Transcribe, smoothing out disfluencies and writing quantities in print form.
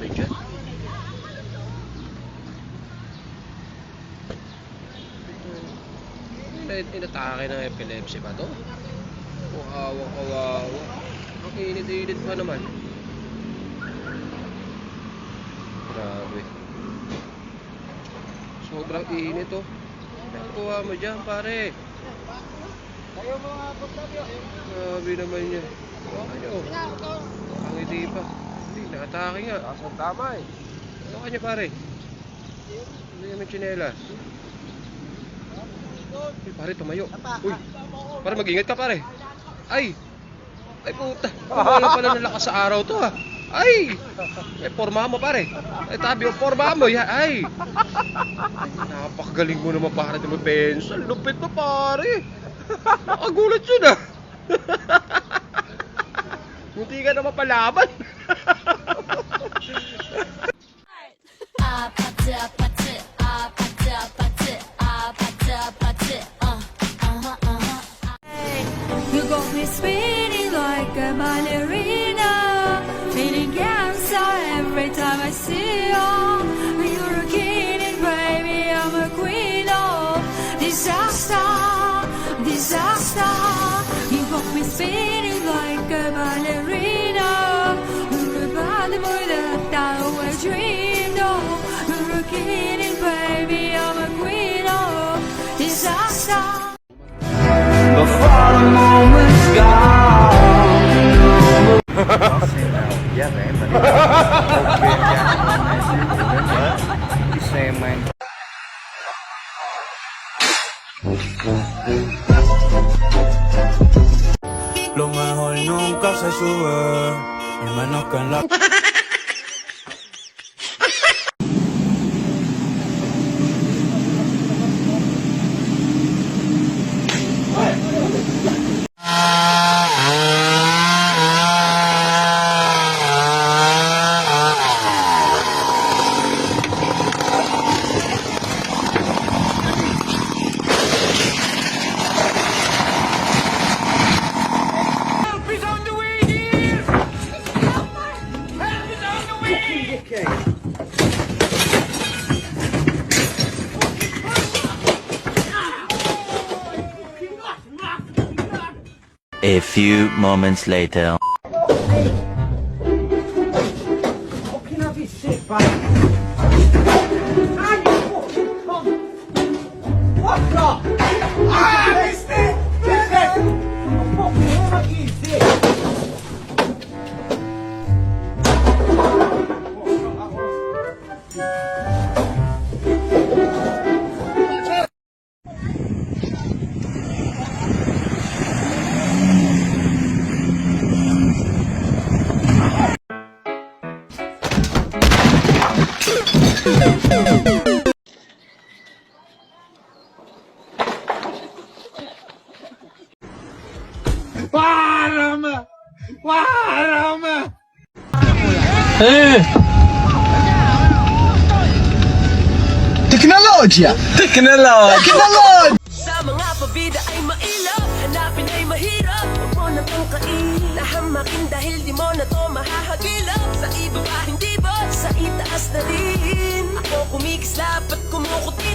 nangyari dyan? Inatake ng epilepsy ba to? Kawawa. Ang init-init pa naman. Grabe. Sobrang init oh. Ano gawa mo dyan pare? Grabe naman yan. Ano? Ang hindi pa. Hindi, nakatake nga. Asang tama eh. Ano kanya pare? Hindi naman tsinelas. Ay, pare, tumayo. Uy, pare, mag-ingat ka, pare. Ay puta. Wala pala ng lakas sa araw to, ha. Ay, porma mo, pare. Ay, tabi yung porma mo. Ay, napakagaling mo naman, pare. Naman, pencil. Lupit mo, pare. Nakagulat yun, ha. Hindi ka naman palaban. You got me spinning like a ballerina, feeling cancer every time I see you. You're a kid and baby, I'm a queen of disaster. You got me spinning like a ballerina. You're a bad boy that I always dreamed of. You're a kid and baby, I'm a queen of disaster. Before the moment's gone. Yeah, man. You say, man. Lo mejor nunca se sube, y menos que en la... A few moments later. Teknolojia! Sa mga pabida ay mailap, hanapin ay mahirap. Huwag mo na pong kahamakin dahil di mo na to mahahagilap. Sa ibaba hindi ba, sa itaas na din. Ako kumikislap at kumukuti.